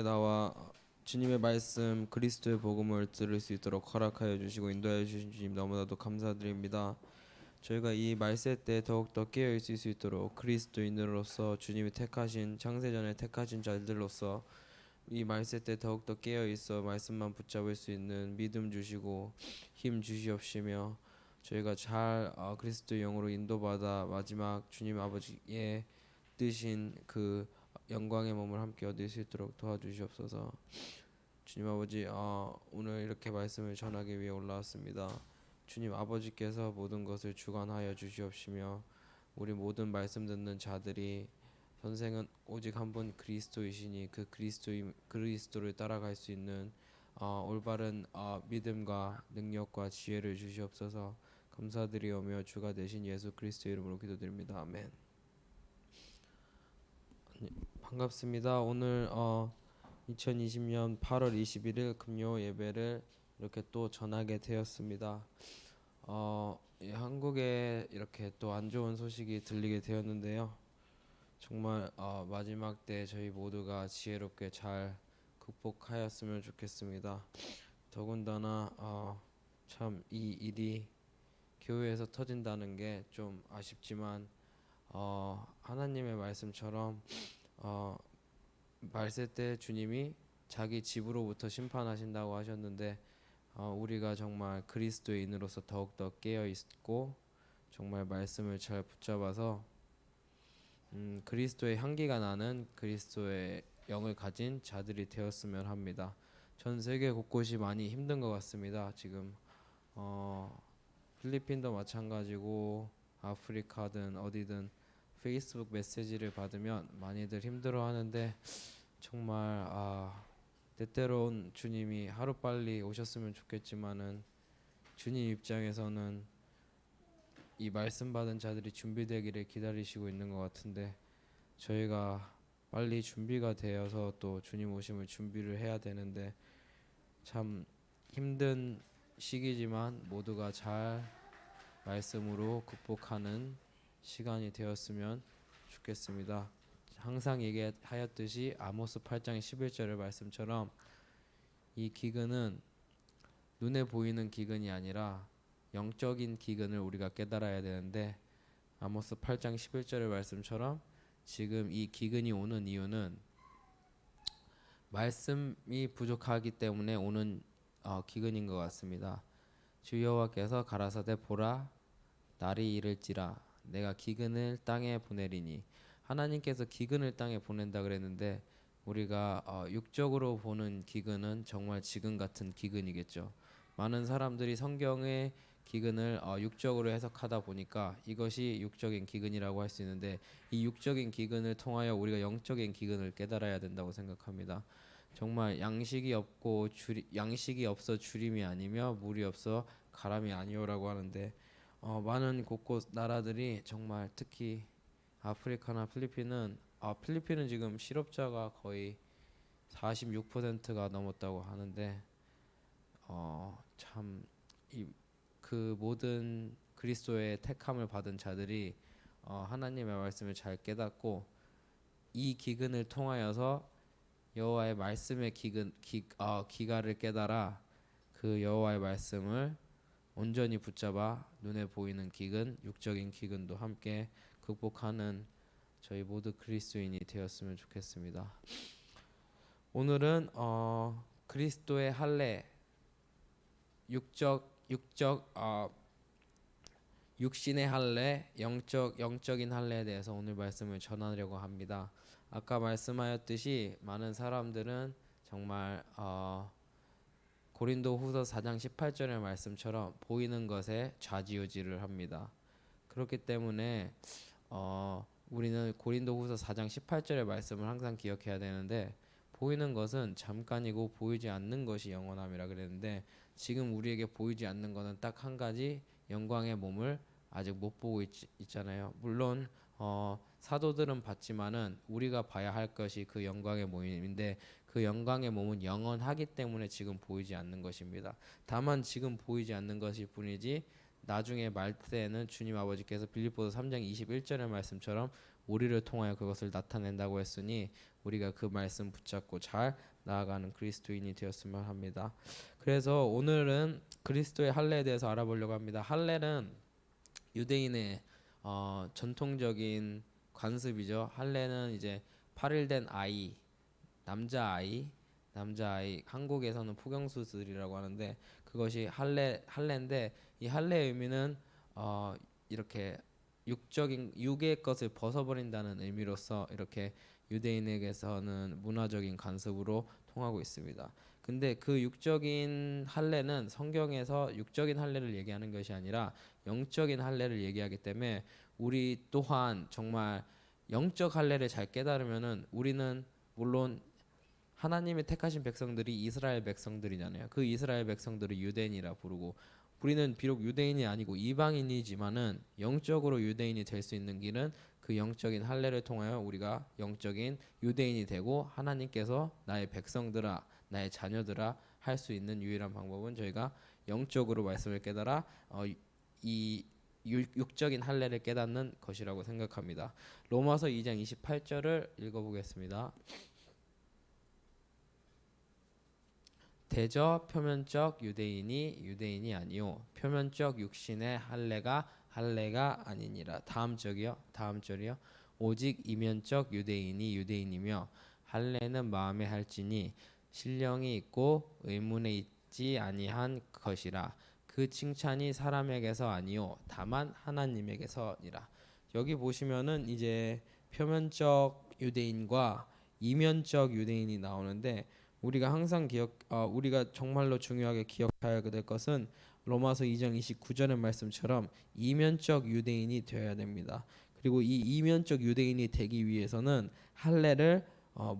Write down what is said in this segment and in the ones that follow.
나와 주님의 말씀 그리스도의 복음을 들을 수 있도록 허락하여 주시고 인도하여 주신 주님 너무나도 감사드립니다. 저희가 이 말세 때 더욱더 깨어 있을 수 있도록 그리스도인으로서 주님이 택하신 창세전에 택하신 자들로서 이 말세 때 더욱더 깨어 있어 말씀만 붙잡을 수 있는 믿음 주시고 힘 주시옵시며 저희가 잘 그리스도의 영으로 인도받아 마지막 주님 아버지의 뜻인 그 영광의 몸을 함께 얻을 수 있도록 도와주시옵소서. 주님 아버지, 오늘 이렇게 말씀을 전하기 위해 올라왔습니다. 주님 아버지께서 모든 것을 주관하여 주시옵시며 우리 모든 말씀 듣는 자들이 선생은 오직 한 분 그리스도이시니 그 그리스도를 따라갈 수 있는 올바른 믿음과 능력과 지혜를 주시옵소서. 감사드리오며 주가 되신 예수 그리스도 이름으로 기도드립니다. 아멘. 반갑습니다. 오늘 2020년 8월 21일 금요 예배를 이렇게 또 전하게 되었습니다. 한국에 이렇게 또 안 좋은 소식이 들리게 되었는데요. 정말 마지막 때 저희 모두가 지혜롭게 잘 극복하였으면 좋겠습니다. 더군다나 참 이 일이 교회에서 터진다는 게 좀 아쉽지만 하나님의 말씀처럼 말세 때 주님이 자기 집으로부터 심판하신다고 하셨는데 우리가 정말 그리스도인으로서 더욱더 깨어 있고 정말 말씀을 잘 붙잡아서 그리스도의 향기가 나는 그리스도의 영을 가진 자들이 되었으면 합니다. 전 세계 곳곳이 많이 힘든 것 같습니다. 지금 필리핀도 마찬가지고 아프리카든 어디든 페이스북 메시지를 받으면 많이들 힘들어하는데 정말 때때론 주님이 하루빨리 오셨으면 좋겠지만은 주님 입장에서는 이 말씀 받은 자들이 준비되기를 기다리시고 있는 것 같은데 저희가 빨리 준비가 되어서 또 주님 오심을 준비를 해야 되는데 참 힘든 시기지만 모두가 잘 말씀으로 극복하는 시간이 되었으면 좋겠습니다. 항상 얘기하였듯이 아모스 8장 11절의 말씀처럼 이 기근은 눈에 보이는 기근이 아니라 영적인 기근을 우리가 깨달아야 되는데 아모스 8장 11절의 말씀처럼 지금 이 기근이 오는 이유는 말씀이 부족하기 때문에 오는 기근인 것 같습니다. 주 여호와께서 가라사대 보라 날이 이를지라 내가 기근을 땅에 보내리니 하나님께서 기근을 땅에 보낸다 그랬는데 우리가 육적으로 보는 기근은 정말 지금 같은 기근이겠죠. 많은 사람들이 성경의 기근을 육적으로 해석하다 보니까 이것이 육적인 기근이라고 할 수 있는데 이 육적인 기근을 통하여 우리가 영적인 기근을 깨달아야 된다고 생각합니다. 정말 양식이 없어 주림이 아니며 물이 없어 가람이 아니오라고 하는데 많은 곳곳 나라들이 정말 특히 아프리카나 필리핀은 지금 실업자가 거의 46%가 넘었다고 하는데 참 그 모든 그리스도의 택함을 받은 자들이 하나님의 말씀을 잘 깨닫고 이 기근을 통하여서 여호와의 말씀의 기가를 깨달아 그 여호와의 말씀을 온전히 붙잡아 눈에 보이는 기근, 육적인 기근도 함께 극복하는 저희 모두 그리스도인이 되었으면 좋겠습니다. 오늘은 그리스도의 할례, 육신의 할례, 영적인 할례에 대해서 오늘 말씀을 전하려고 합니다. 아까 말씀하였듯이 많은 사람들은 정말 고린도후서 4장 18절의 말씀처럼 보이는 것에 좌지우지를 합니다. 그렇기 때문에 우리는 고린도후서 4장 18절의 말씀을 항상 기억해야 되는데 보이는 것은 잠깐이고 보이지 않는 것이 영원함이라 그랬는데 지금 우리에게 보이지 않는 것은 딱 한 가지 영광의 몸을 아직 못 보고 있잖아요. 물론 사도들은 봤지만은 우리가 봐야 할 것이 그 영광의 몸인데 그 영광의 몸은 영원하기 때문에 지금 보이지 않는 것입니다. 다만 지금 보이지 않는 것일 뿐이지 나중에 말때에는 주님 아버지께서 빌립보서 3장 21절의 말씀처럼 우리를 통하여 그것을 나타낸다고 했으니 우리가 그 말씀 붙잡고 잘 나아가는 그리스도인이 되었으면 합니다. 그래서 오늘은 그리스도의 할례에 대해서 알아보려고 합니다. 할례는 유대인의 전통적인 관습이죠. 할례는 이제 8일 된 아이, 남자아이, 한국에서는 포경수술이라고 하는데 그것이 할례인데 이 할례의 의미는 이렇게 육의 것을 벗어버린다는 의미로서 이렇게 유대인에게서는 문화적인 관습으로 통하고 있습니다. 근데 그 육적인 할례는 성경에서 육적인 할례를 얘기하는 것이 아니라 영적인 할례를 얘기하기 때문에 우리 또한 정말 영적 할례를 잘 깨달으면은 우리는 물론 하나님의 택하신 백성들이 이스라엘 백성들이잖아요. 그 이스라엘 백성들을 유대인이라 부르고 우리는 비록 유대인이 아니고 이방인이지만은 영적으로 유대인이 될 수 있는 길은 그 영적인 할례를 통하여 우리가 영적인 유대인이 되고 하나님께서 나의 백성들아 나의 자녀들아 할 수 있는 유일한 방법은 저희가 영적으로 말씀을 깨달아 이 육적인 할례를 깨닫는 것이라고 생각합니다. 로마서 2장 28절을 읽어보겠습니다. 대저 표면적 유대인이 아니요 표면적 육신의 할례가 아니니라. 다음 절이요. 오직 이면적 유대인이며 할례는 마음에 할지니 신령이 있고 의문에 있지 아니한 것이라. 그 칭찬이 사람에게서 아니요 다만 하나님에게서니라. 여기 보시면은 이제 표면적 유대인과 이면적 유대인이 나오는데 우리가 항상 우리가 정말로 중요하게 기억해야 될 것은 로마서 2장 29절의 말씀처럼 이면적 유대인이 되어야 됩니다. 그리고 이 이면적 유대인이 되기 위해서는 할례를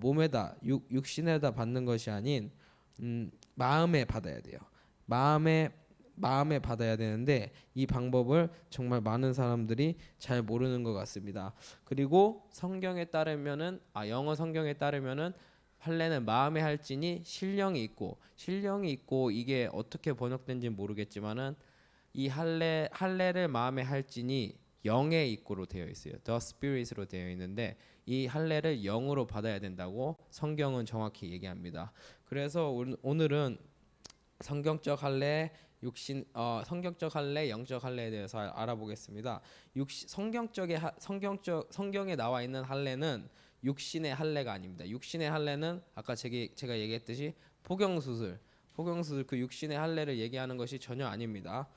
몸에다 육신에다 받는 것이 아닌 마음에 받아야 돼요. 마음에 받아야 되는데 이 방법을 정말 많은 사람들이 잘 모르는 것 같습니다. 그리고 성경에 따르면은 영어 성경에 따르면은 할례는 마음에 할지니 신령이 있고 이게 어떻게 번역된지 모르겠지만은 이 할례를 마음에 할지니 영에 있고로 되어 있어요. The Spirit으로 되어 있는데 이 할례를 영으로 받아야 된다고 성경은 정확히 얘기합니다. 그래서 오늘은 성경적 할례, 성경적 할례, 영적 할례에 대해서 알아보겠습니다. 성경에 나와 있는 할례는 육신의 할례가 아닙니다. 육신의 할례는 아까 제가 얘기했듯이 포경수술 그 육신의 할례를 얘기하는 것이 전혀 아닙니다.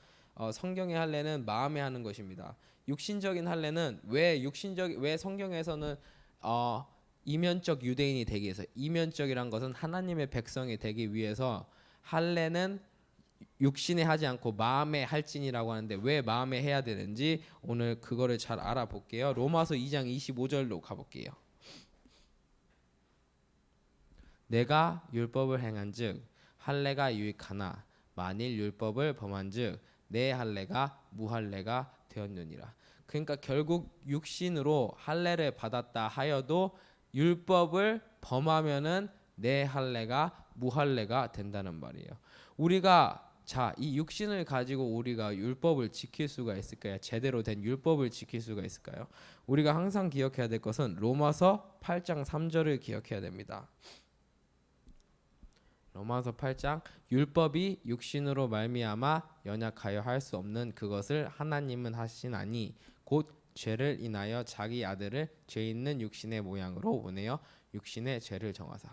성경의 할례는 마음에 하는 것입니다. 육신적인 할례는 왜 성경에서는 이면적 유대인이 되기 위해서 이면적이란 것은 하나님의 백성이 되기 위해서 할례는 육신에 하지 않고 마음에 할지니라고 하는데 왜 마음에 해야 되는지 오늘 그거를 잘 알아볼게요. 로마서 2장 25절로 가볼게요. 내가 율법을 행한즉 할례가 유익하나 만일 율법을 범한즉 내 할례가 무할례가 되었느니라. 그러니까 결국 육신으로 할례를 받았다 하여도 율법을 범하면은 내 할례가 무할례가 된다는 말이에요. 우리가 이 육신을 가지고 우리가 율법을 지킬 수가 있을까요? 제대로 된 율법을 지킬 수가 있을까요? 우리가 항상 기억해야 될 것은 로마서 8장 3절을 기억해야 됩니다. 로마서 8장 율법이 육신으로 말미암아 연약하여 할 수 없는 그것을 하나님은 하시나니 곧 죄를 인하여 자기 아들을 죄 있는 육신의 모양으로 보내어 육신의 죄를 정하사.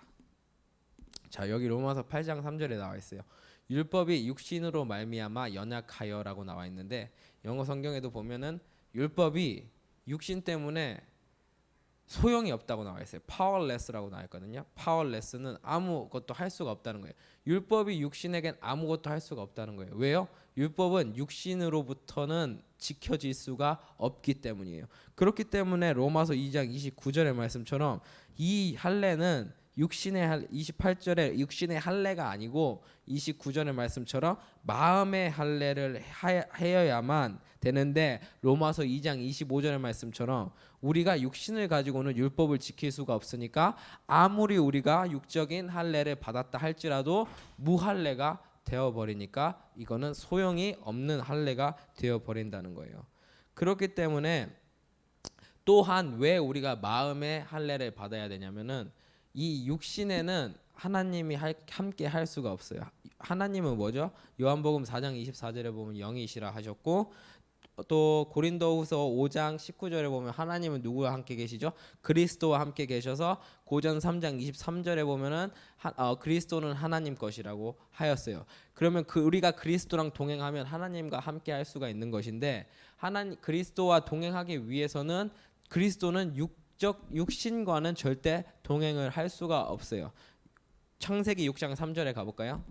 자, 여기 로마서 8장 3절에 나와 있어요. 율법이 육신으로 말미암아 연약하여라고 나와 있는데 영어 성경에도 보면은 율법이 육신 때문에 소용이 없다고 나와 있어요. powerless라고 나와 있거든요. powerless는 아무것도 할 수가 없다는 거예요. 율법이 육신에겐 아무것도 할 수가 없다는 거예요. 왜요? 율법은 육신으로부터는 지켜질 수가 없기 때문이에요. 그렇기 때문에 로마서 2장 29절의 말씀처럼 이 할례는 28절에 육신의 할례가 아니고 29절의 말씀처럼 마음의 할례를 하여야만 되는데 로마서 2장 25절의 말씀처럼 우리가 육신을 가지고는 율법을 지킬 수가 없으니까 아무리 우리가 육적인 할례를 받았다 할지라도 무할례가 되어버리니까 이거는 소용이 없는 할례가 되어버린다는 거예요. 그렇기 때문에 또한 왜 우리가 마음의 할례를 받아야 되냐면은 이 육신에는 하나님이 함께 할 수가 없어요. 하나님은 뭐죠? 요한복음 4장 24절에 보면 영이시라 하셨고, 또 고린도후서 5장 19절에 보면 하나님은 누구와 함께 계시죠? 그리스도와 함께 계셔서 고전 3장 23절에 보면은 그리스도는 하나님 것이라고 하였어요. 그러면 우리가 그리스도랑 동행하면 하나님과 함께 할 수가 있는 것인데, 그리스도와 동행하기 위해서는 그리스도는 육신과는 절대 동행을 할 수가 없어요. 창세기 6장 3절에 가볼까요?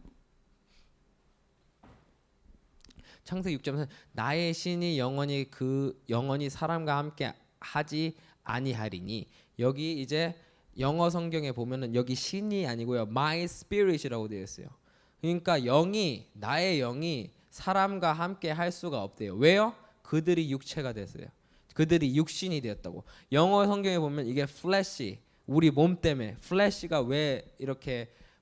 창세기 6장 3절, 나의 신이 영원히 사람과 함께 하지 아니하리니. 여기 이제 영어 성경에 보면은 여기 신이 아니고요, my spirit이라고 되어 있어요. 그러니까 나의 영이 사람과 함께 할 수가 없대요. 왜요? 그들이 육체가 됐어요. 그들이 육신이 되었다고. 영어 성경에 보면 이게 flesh이, 우리 몸 때문에 flesh가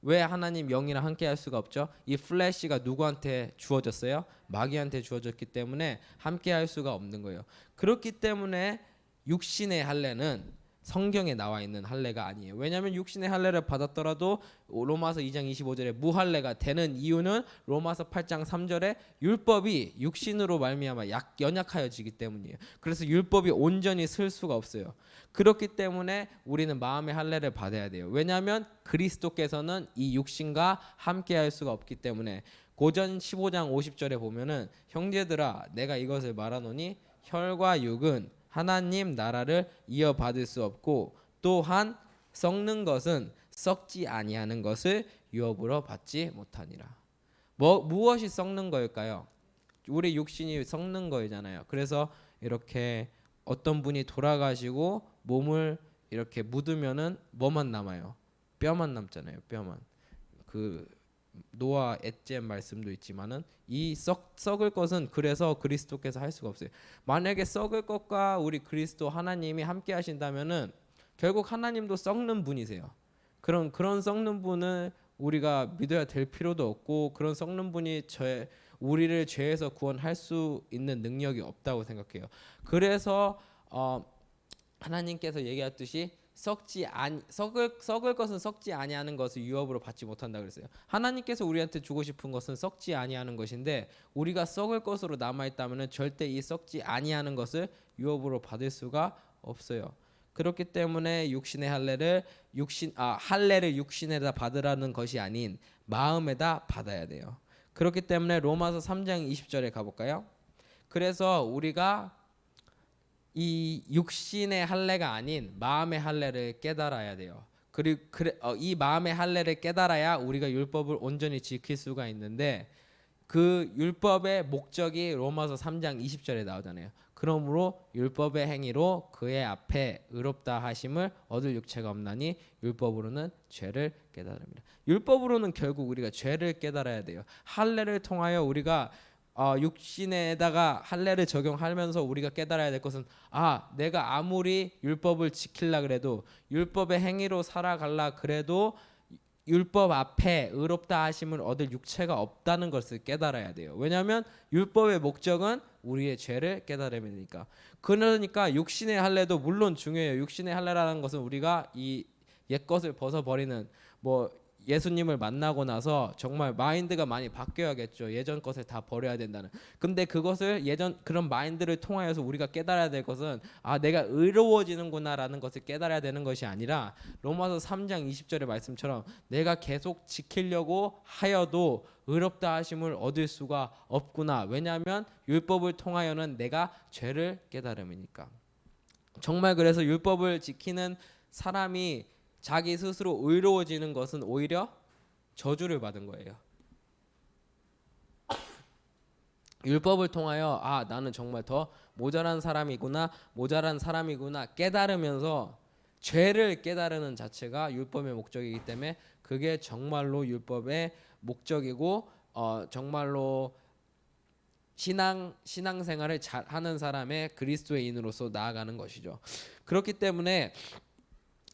왜 하나님 영이랑 함께 할 수가 없죠? 이 플래시가 누구한테 주어졌어요? 마귀한테 주어졌기 때문에 함께 할 수가 없는 거예요. 그렇기 때문에 육신의 할례는 성경에 나와 있는 할례가 아니에요. 왜냐하면 육신의 할례를 받았더라도 로마서 2장 25절에 무할례가 되는 이유는 로마서 8장 3절에 율법이 육신으로 말미암아 연약하여지기 때문이에요. 그래서 율법이 온전히 쓸 수가 없어요. 그렇기 때문에 우리는 마음의 할례를 받아야 돼요. 왜냐하면 그리스도께서는 이 육신과 함께 할 수가 없기 때문에 고전 15장 50절에 보면은 형제들아 내가 이것을 말하노니 혈과 육은 하나님 나라를 이어받을 수 없고 또한 썩는 것은 썩지 아니하는 것을 유업으로 받지 못하니라. 무엇이 썩는 거일까요? 우리 육신이 썩는 거잖아요. 그래서 이렇게 어떤 분이 돌아가시고 몸을 이렇게 묻으면은 뭐만 남아요? 뼈만 남잖아요. 뼈만. 그 노아 엣잼 말씀도 있지만은 이 썩을 것은 그래서 그리스도께서 할 수가 없어요. 만약에 썩을 것과 우리 그리스도 하나님이 함께 하신다면은 결국 하나님도 썩는 분이세요. 그런 썩는 분을 우리가 믿어야 될 필요도 없고, 그런 썩는 분이 우리를 죄에서 구원할 수 있는 능력이 없다고 생각해요. 그래서 하나님께서 얘기했듯이 썩을 것은 썩지 아니하는 것을 유업으로 받지 못한다 그랬어요. 하나님께서 우리한테 주고 싶은 것은 썩지 아니하는 것인데, 우리가 썩을 것으로 남아 있다면은 절대 이 썩지 아니하는 것을 유업으로 받을 수가 없어요. 그렇기 때문에 할례를 육신에다 받으라는 것이 아닌 마음에다 받아야 돼요. 그렇기 때문에 로마서 3장 20절에 가볼까요? 그래서 우리가 이 육신의 할례가 아닌 마음의 할례를 깨달아야 돼요. 그리고 이 마음의 할례를 깨달아야 우리가 율법을 온전히 지킬 수가 있는데, 그 율법의 목적이 로마서 3장 20절에 나오잖아요. 그러므로 율법의 행위로 그의 앞에 의롭다 하심을 얻을 육체가 없나니 율법으로는 죄를 깨달음이라. 율법으로는 결국 우리가 죄를 깨달아야 돼요. 할례를 통하여 우리가 육신에다가 할례를 적용하면서 우리가 깨달아야 될 것은, 내가 아무리 율법을 지키려 그래도, 율법의 행위로 살아갈라 그래도 율법 앞에 의롭다 하심을 얻을 육체가 없다는 것을 깨달아야 돼요. 왜냐하면 율법의 목적은 우리의 죄를 깨달음이니까. 그러니까 육신의 할례도 물론 중요해요. 육신의 할례라는 것은 우리가 이 옛것을 벗어버리는, 예수님을 만나고 나서 정말 마인드가 많이 바뀌어야겠죠. 예전 것을 다 버려야 된다는. 근데 그것을 그런 마인드를 통하여서 우리가 깨달아야 될 것은, 내가 의로워지는구나라는 것을 깨달아야 되는 것이 아니라, 로마서 3장 20절의 말씀처럼 내가 계속 지키려고 하여도 의롭다 하심을 얻을 수가 없구나. 왜냐하면 율법을 통하여는 내가 죄를 깨달음이니까. 정말 그래서 율법을 지키는 사람이 자기 스스로 의로워지는 것은 오히려 저주를 받은 거예요. 율법을 통하여 나는 정말 더 모자란 사람이구나 깨달으면서 죄를 깨달으는 자체가 율법의 목적이기 때문에, 그게 정말로 율법의 목적이고 정말로 신앙생활을 잘 하는 사람의 그리스도인으로서 나아가는 것이죠. 그렇기 때문에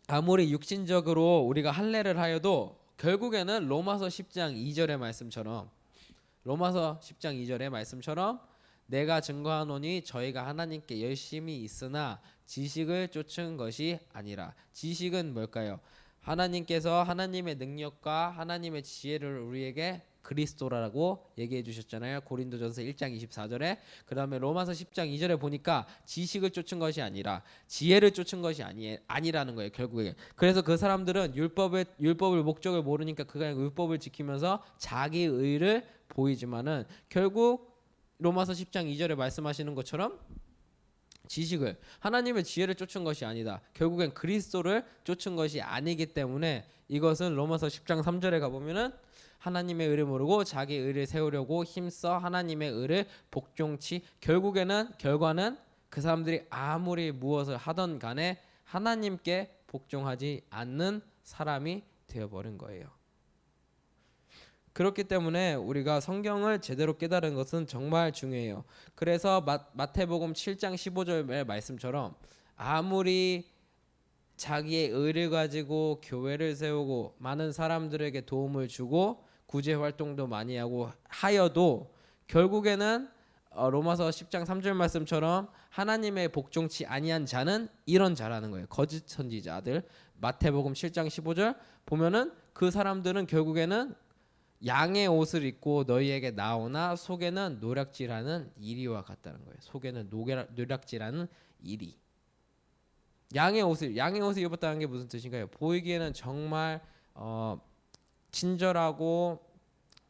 아무리 육신적으로 우리가 할례를 하여도 결국에는 로마서 10장 2절의 말씀처럼 내가 증거하노니 저희가 하나님께 열심히 있으나 지식을 쫓은 것이 아니라. 지식은 뭘까요? 하나님께서 하나님의 능력과 하나님의 지혜를 우리에게 그리스도라고 얘기해 주셨잖아요. 고린도전서 1장 24절에. 그 다음에 로마서 10장 2절에 보니까 지식을 쫓은 것이 아니라 지혜를 쫓은 것이 아니라는 거예요. 결국에. 그래서 그 사람들은 율법을 목적을 모르니까 그냥 율법을 지키면서 자기 의를 보이지만은 결국 로마서 10장 2절에 말씀하시는 것처럼 지식을 하나님의 지혜를 쫓은 것이 아니다. 결국엔 그리스도를 쫓은 것이 아니기 때문에 이것은 로마서 10장 3절에 가보면은 하나님의 의를 모르고 자기 의를 세우려고 힘써 하나님의 의를 복종치. 결과는 그 사람들이 아무리 무엇을 하던 간에 하나님께 복종하지 않는 사람이 되어버린 거예요. 그렇기 때문에 우리가 성경을 제대로 깨달은 것은 정말 중요해요. 그래서 마태복음 7장 15절의 말씀처럼 아무리 자기의 의를 가지고 교회를 세우고 많은 사람들에게 도움을 주고 구제 활동도 많이 하고 하여도 결국에는 로마서 10장 3절 말씀처럼 하나님의 복종치 아니한 자는 이런 자라는 거예요. 거짓 선지자들. 마태복음 7장 15절 보면은 그 사람들은 결국에는 양의 옷을 입고 너희에게 나오나 속에는 노략질하는 이리와 같다는 거예요. 속에는 노략질하는 이리. 양의 옷을 입었다는 게 무슨 뜻인가요? 보이기에는 정말 친절하고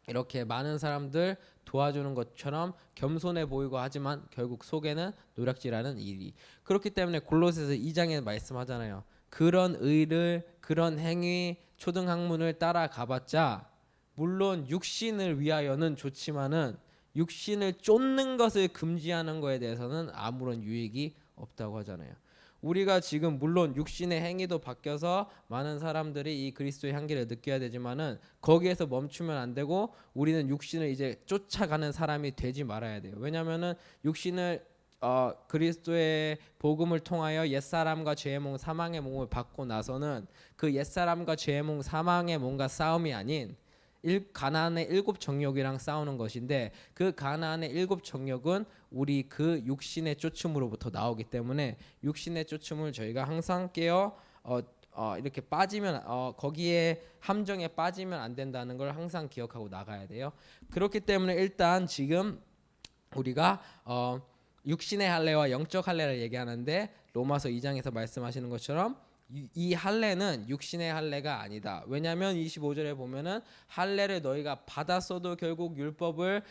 이렇게 많은 사람들 도와주는 것처럼 겸손해 보이고 하지만 결국 속에는 노략질하는 일이. 그렇기 때문에 골로새서 2장에 말씀하잖아요. 그런 의를 그런 행위 초등학문을 따라가봤자 물론 육신을 위하여는 좋지만은 육신을 쫓는 것을 금지하는 거에 대해서는 아무런 유익이 없다고 하잖아요. 우리가 지금 물론 육신의 행위도 바뀌어서 많은 사람들이 이 그리스도의 향기를 느껴야 되지만은 거기에서 멈추면 안 되고 우리는 육신을 이제 쫓아가는 사람이 되지 말아야 돼요. 왜냐하면은 육신을 그리스도의 복음을 통하여 옛사람과 죄의 몸 사망의 몸을 받고 나서는 그 옛사람과 죄의 몸 사망의 몸과 싸움이 아닌 가나안의 7 정욕이랑 싸우는 것인데 그 가나안의 7 정욕은 우리 그 육신의 쫓음으로부터 나오기 때문에 육신의 쫓음을 저희가 항상 깨어 이렇게 빠지면 거기에 함정에 빠지면 안 된다는 걸 항상 기억하고 나가야 돼요. 그렇기 때문에 일단 지금 우리가 육신의 할례와 영적 할례를 얘기하는데 로마서 2장에서 말씀하시는 것처럼 이 할례는 육신의 할례가 아니다. 왜냐하면 25절에 보면은 할례를 너희가 받았어도 결국 율법을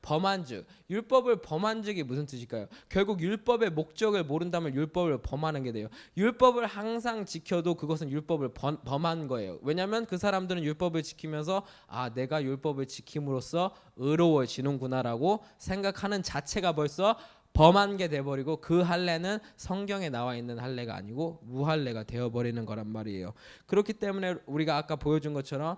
범한 즉이 무슨 뜻일까요? 결국 율법의 목적을 모른다면 율법을 범하는 게 돼요. 율법을 항상 지켜도 그것은 율법을 범한 거예요. 왜냐하면 그 사람들은 율법을 지키면서 내가 율법을 지킴으로써 의로워지는구나라고 생각하는 자체가 벌써 범한 게 돼버리고 그 할례는 성경에 나와 있는 할례가 아니고 무할례가 되어버리는 거란 말이에요. 그렇기 때문에 우리가 아까 보여준 것처럼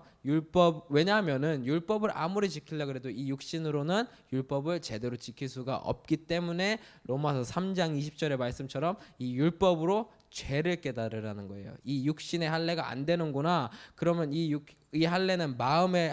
왜냐하면은 율법을 아무리 지키려고 해도 이 육신으로는 율법을 제대로 지킬 수가 없기 때문에 로마서 3장 20절의 말씀처럼 이 율법으로 죄를 깨달으라는 거예요. 이 육신의 할례가 안 되는구나. 그러면 이 할례는 마음에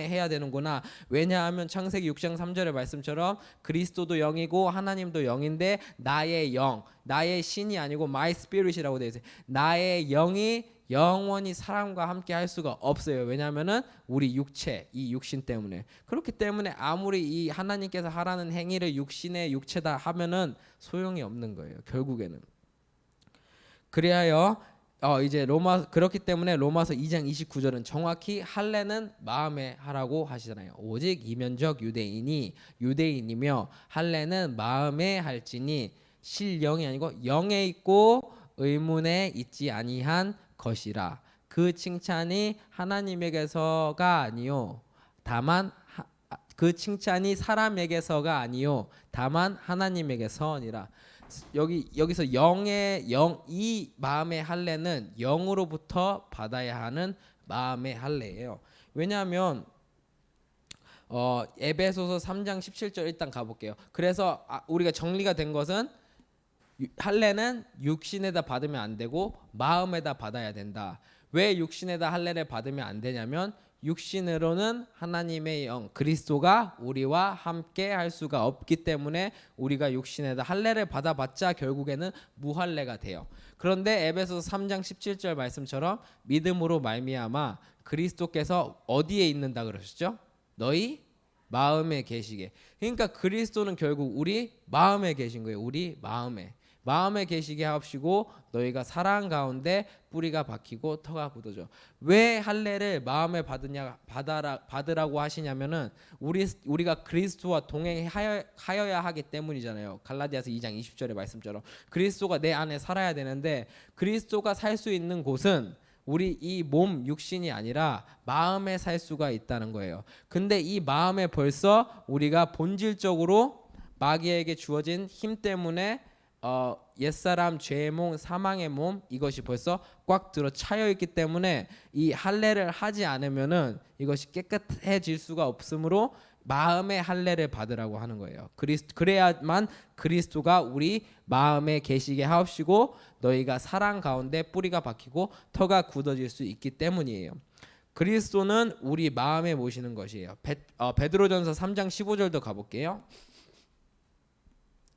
해야 되는구나. 왜냐하면 창세기 6장 3절의 말씀처럼 그리스도도 영이고 하나님도 영인데 나의 영, 나의 신이 아니고 my spirit이라고 되어 있어요. 나의 영이 영원히 사람과 함께 할 수가 없어요. 왜냐하면은 우리 육체, 이 육신 때문에. 그렇기 때문에 아무리 이 하나님께서 하라는 행위를 육신의 육체다 하면은 소용이 없는 거예요. 결국에는. 그리하여 그렇기 때문에 로마서 2장 29절은 정확히 할례는 마음에 하라고 하시잖아요. 오직 이면적 유대인이며 할례는 마음에 할지니 실령이 아니고 영에 있고 의문에 있지 아니한 것이라. 그 칭찬이 하나님에게서가 아니요 다만 그 칭찬이 사람에게서가 아니요 다만 하나님에게서니라. 여기서 이 마음의 할례는 영으로부터 받아야 하는 마음의 할례예요. 왜냐하면 에베소서 3장 17절 일단 가볼게요. 그래서 우리가 정리가 된 것은 할례는 육신에다 받으면 안 되고 마음에다 받아야 된다. 왜 육신에다 할례를 받으면 안 되냐면 육신으로는 하나님의 영 그리스도가 우리와 함께 할 수가 없기 때문에 우리가 육신에다 할례를 받아봤자 결국에는 무할례가 돼요. 그런데 에베소서 3장 17절 말씀처럼 믿음으로 말미암아 그리스도께서 어디에 있는다 그러셨죠? 너희 마음에 계시게. 그러니까 그리스도는 결국 우리 마음에 계신 거예요. 우리 마음에 계시게 하옵시고 너희가 사랑 가운데 뿌리가 박히고 터가 굳어져. 왜 할례를 마음에 받으라고 하시냐면은 우리가 그리스도와 동행하여야 하기 때문이잖아요. 갈라디아서 2장 20절의 말씀처럼 그리스도가 내 안에 살아야 되는데 그리스도가 살 수 있는 곳은 우리 이 몸 육신이 아니라 마음에 살 수가 있다는 거예요. 근데 이 마음에 벌써 우리가 본질적으로 마귀에게 주어진 힘 때문에 옛사람 죄의 몸 사망의 몸 이것이 벌써 꽉 들어 차여 있기 때문에 이 할례를 하지 않으면은 이것이 깨끗해질 수가 없으므로 마음의 할례를 받으라고 하는 거예요. 그래야만 그리스도가 우리 마음에 계시게 하옵시고 너희가 사랑 가운데 뿌리가 박히고 터가 굳어질 수 있기 때문이에요. 그리스도는 우리 마음에 모시는 것이에요. 베드로전서 3장 15절도 가볼게요.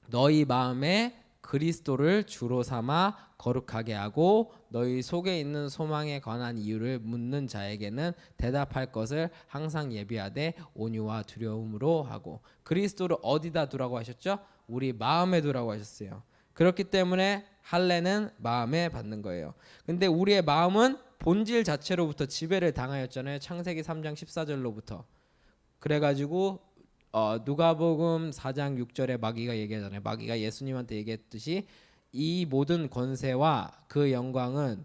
너희 마음에 그리스도를 주로 삼아 거룩하게 하고 너희 속에 있는 소망에 관한 이유를 묻는 자에게는 대답할 것을 항상 예비하되 온유와 두려움으로 하고. 그리스도를 어디다 두라고 하셨죠? 우리 마음에 두라고 하셨어요. 그렇기 때문에 할례는 마음에 받는 거예요. 근데 우리의 마음은 본질 자체로부터 지배를 당하였잖아요. 창세기 3장 14절로부터. 그래가지고 누가복음 4장 6절에 마귀가 얘기하잖아요. 마귀가 예수님한테 얘기했듯이 이 모든 권세와 그 영광을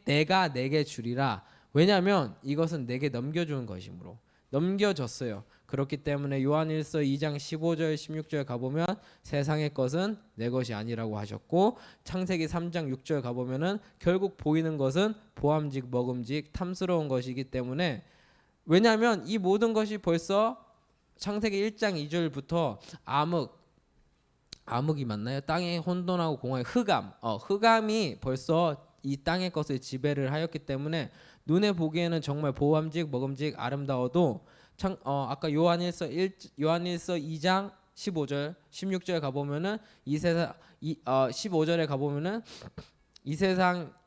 내가 내게 주리라. 왜냐하면 이것은 내게 넘겨주는 것이므로 넘겨졌어요. 그렇기 때문에 요한일서 2장 15절 16절 가보면 세상의 것은 내 것이 아니라고 하셨고 창세기 3장 6절 가보면은 결국 보이는 것은 보암직 먹음직 탐스러운 것이기 때문에 왜냐하면 이 모든 것이 벌써 창세기 1장 2절부터 암흑이 맞나요? 땅의 혼돈하고 공허의 흑암이 벌써 이 땅의 것을 지배를 하였기 때문에 눈에 보기에는 정말 보암직 먹음직 아름다워도 아까 요한일서 2장 15절 16절 가보면은 15절에 가보면은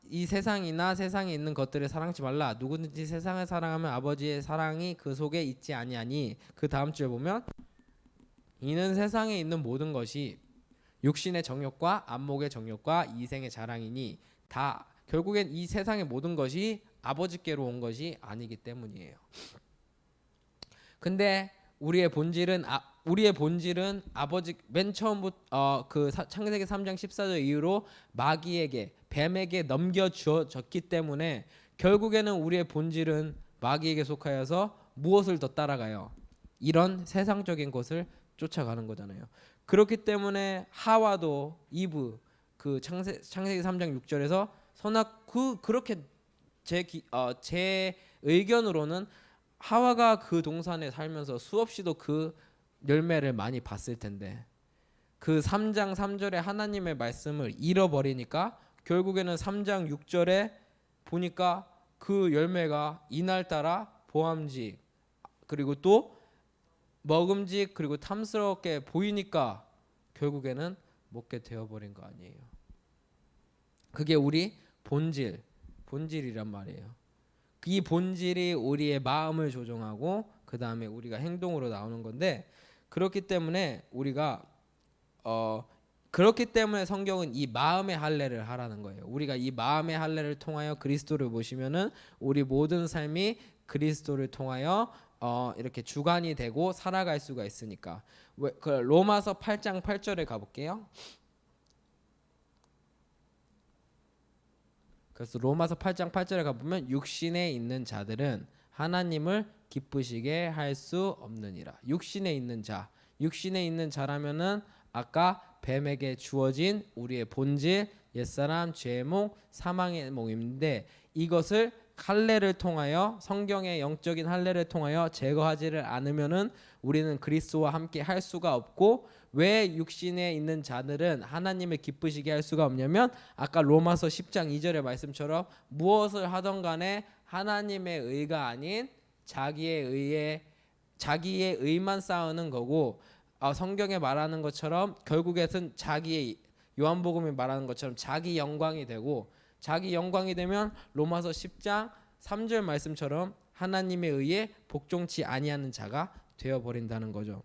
이 세상이나 세상에 있는 것들을 사랑하지 말라. 누구든지 세상을 사랑하면 아버지의 사랑이 그 속에 있지 아니하니. 그 다음 주에 보면 이는 세상에 있는 모든 것이 육신의 정욕과 안목의 정욕과 이생의 자랑이니 다 결국엔 이 세상의 모든 것이 아버지께로 온 것이 아니기 때문이에요. 근데 우리의 본질은 아버지 맨 처음부터 창세기 3장 14절 이후로 마귀에게 뱀에게 넘겨주어졌기 때문에 결국에는 우리의 본질은 마귀에게 속하여서 무엇을 더 따라가요? 이런 세상적인 것을 쫓아가는 거잖아요. 그렇기 때문에 하와도 이브 그 창세기 3장 6절에서 그렇게 제 의견으로는 하와가 그 동산에 살면서 수없이도 그 열매를 많이 봤을 텐데 그 3장 3절에 하나님의 말씀을 잃어버리니까 결국에는 3장 6절에 보니까 그 열매가 이날따라 보암직 그리고 또 먹음직 그리고 탐스럽게 보이니까 결국에는 먹게 되어버린 거 아니에요. 그게 우리 본질이란 말이에요. 이 본질이 우리의 마음을 조종하고 그 다음에 우리가 행동으로 나오는 건데 그렇기 때문에 성경은 이 마음의 할례를 하라는 거예요. 우리가 이 마음의 할례를 통하여 그리스도를 모시면은 우리 모든 삶이 그리스도를 통하여 이렇게 주관이 되고 살아갈 수가 있으니까. 로마서 8장 8절에 가볼게요. 그래서 로마서 8장 8절에 가보면 육신에 있는 자들은 하나님을 기쁘시게 할 수 없느니라. 육신에 있는 자라면은 아까 뱀에게 주어진 우리의 본질 옛사람 죄의 몽 사망의 몽인데 이것을 할례를 통하여 성경의 영적인 할례를 통하여 제거하지를 않으면은 우리는 그리스도와 함께 할 수가 없고 왜 육신에 있는 자들은 하나님을 기쁘시게 할 수가 없냐면 아까 로마서 10장 2절의 말씀처럼 무엇을 하던 간에 하나님의 의가 아닌 자기의 의만 쌓는 거고, 성경에 말하는 것처럼 결국에는 자기의, 요한복음이 말하는 것처럼 자기 영광이 되고, 자기 영광이 되면 로마서 10장 3절 말씀처럼 하나님의 의에 복종치 아니하는 자가 되어 버린다는 거죠.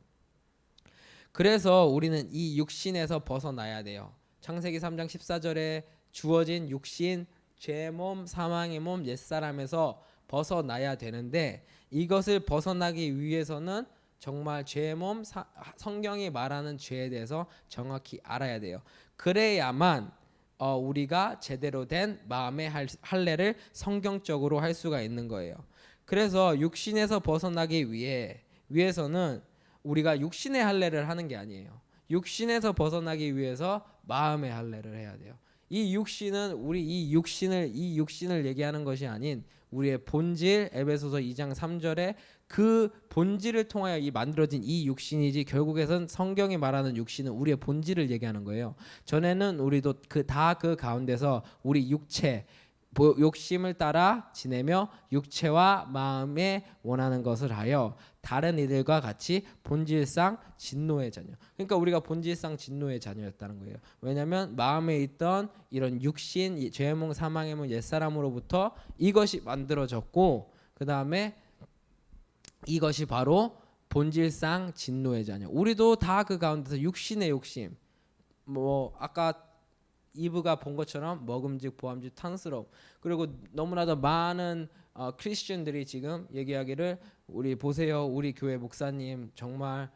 그래서 우리는 이 육신에서 벗어나야 돼요. 창세기 3장 14절에 주어진 육신, 죄의 몸, 사망의 몸, 옛사람에서 벗어나야 되는데, 이것을 벗어나기 위해서는 정말 죄의 몸, 성경이 말하는 죄에 대해서 정확히 알아야 돼요. 그래야만 우리가 제대로 된 마음의 할례를 성경적으로 할 수가 있는 거예요. 그래서 육신에서 벗어나기 위해서는 우리가 육신의 할례를 하는 게 아니에요. 육신에서 벗어나기 위해서 마음의 할례를 해야 돼요. 이 육신을 얘기하는 것이 아닌 우리의 본질, 에베소서 2장 3절에 그 본질을 통하여 이 만들어진 이 육신이지, 결국에는 성경이 말하는 육신은 우리의 본질을 얘기하는 거예요. 전에는 우리도 그 가운데서 우리 육체, 욕심을 따라 지내며 육체와 마음에 원하는 것을 하여 다른 이들과 같이 본질상 진노의 자녀. 그러니까 우리가 본질상 진노의 자녀였다는 거예요. 왜냐하면 마음에 있던 이런 육신, 죄의 몸, 사망의 몸, 옛사람으로부터 이것이 만들어졌고, 그 다음에 이것이 바로 본질상 진노의 자녀. 우리도 다 그 가운데서 육신의 욕심, 아까 이브가 본 것처럼 먹음직, 보암직, 탐스러움, 그리고 너무나도 많은 크리스천들이 지금 얘기하기를, 우리 보세요, 우리 교회 목사님 정말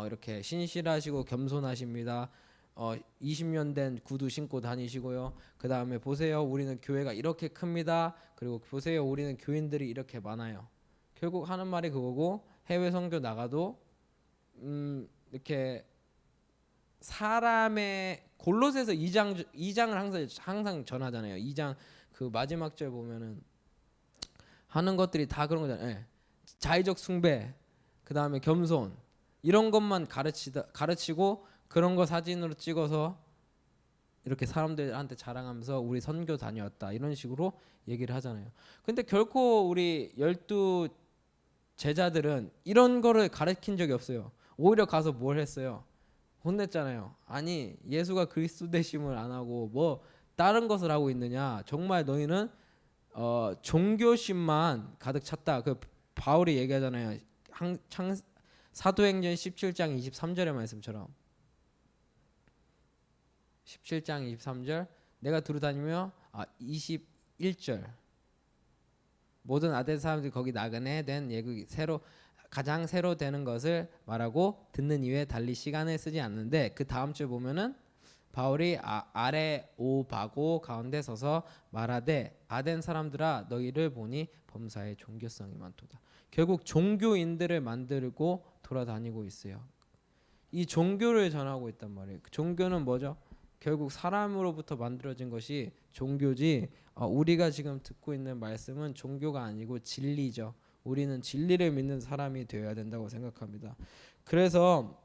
이렇게 신실하시고 겸손하십니다. 20년 된 구두 신고 다니시고요. 그 다음에 보세요, 우리는 교회가 이렇게 큽니다. 그리고 보세요, 우리는 교인들이 이렇게 많아요. 결국 하는 말이 그거고, 해외 선교 나가도 이렇게 사람의 골로새서 2장을 항상 전하잖아요. 2장 그 마지막 절 보면은 하는 것들이 다 그런 거잖아요. 예. 자의적 숭배, 그 다음에 겸손, 이런 것만 가르치고 그런 거 사진으로 찍어서 이렇게 사람들한테 자랑하면서 우리 선교 다녀왔다, 이런 식으로 얘기를 하잖아요. 근데 결코 우리 12 제자들은 이런 거를 가르친 적이 없어요. 오히려 가서 뭘 했어요? 혼냈잖아요. 아니, 예수가 그리스도 되심을 안 하고 뭐 다른 것을 하고 있느냐? 정말 너희는 종교심만 가득 찼다. 그 바울이 얘기하잖아요. 사도행전 17장 23절의 말씀처럼, 17장 23절, 내가 두루다니며 21절, 모든 아덴 사람들이 거기 나그네 된 예국이 가장 새로 되는 것을 말하고 듣는 이외에 달리 시간을 쓰지 않는데, 그 다음 줄 보면은 바울이 아래 오바고 가운데 서서 말하되, 아덴 사람들아 너희를 보니 범사에 종교성이 많도다. 결국 종교인들을 만들고 돌아다니고 있어요. 이 종교를 전하고 있단 말이에요. 종교는 뭐죠? 결국 사람으로부터 만들어진 것이 종교지, 우리가 지금 듣고 있는 말씀은 종교가 아니고 진리죠. 우리는 진리를 믿는 사람이 되어야 된다고 생각합니다. 그래서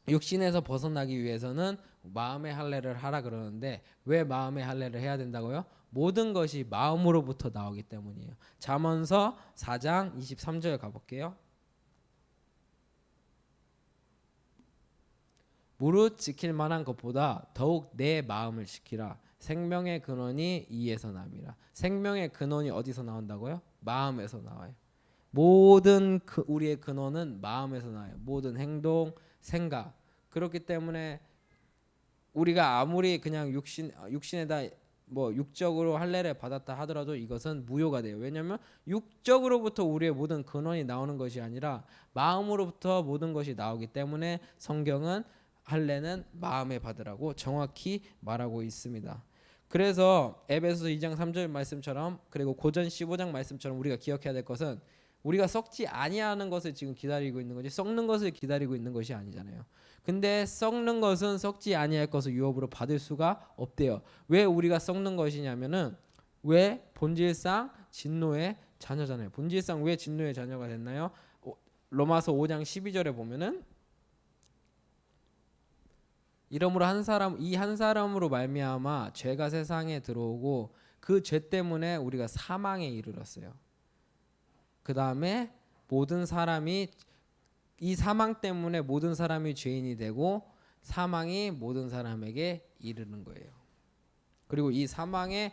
육신에서 벗어나기 위해서는 마음의 할례를 하라 그러는데, 왜 마음의 할례를 해야 된다고요? 모든 것이 마음으로부터 나오기 때문이에요. 잠언서 4장 23절 가볼게요. 무릇 지킬 만한 것보다 더욱 내 마음을 지키라. 생명의 근원이 이에서 남이라. 생명의 근원이 어디서 나온다고요? 마음에서 나와요. 모든 우리의 근원은 마음에서 나와요. 모든 행동, 생각. 그렇기 때문에 우리가 아무리 그냥 육신에다 육적으로 할례를 받았다 하더라도 이것은 무효가 돼요. 왜냐하면 육적으로부터 우리의 모든 근원이 나오는 것이 아니라 마음으로부터 모든 것이 나오기 때문에 성경은 할례는 마음에 받으라고 정확히 말하고 있습니다. 그래서 에베소서 2장 3절 말씀처럼, 그리고 고전 15장 말씀처럼 우리가 기억해야 될 것은, 우리가 썩지 아니하는 것을 지금 기다리고 있는 거지 썩는 것을 기다리고 있는 것이 아니잖아요. 근데 썩는 것은 썩지 아니할 것을 유업으로 받을 수가 없대요. 왜 우리가 썩는 것이냐면은, 왜 본질상 진노의 자녀잖아요. 본질상 왜 진노의 자녀가 됐나요? 로마서 5장 12절에 보면은 이러므로 이 한 사람으로 말미암아 죄가 세상에 들어오고 그 죄 때문에 우리가 사망에 이르렀어요. 그 다음에 모든 사람이 이 사망 때문에 모든 사람이 죄인이 되고 사망이 모든 사람에게 이르는 거예요. 그리고 이 사망에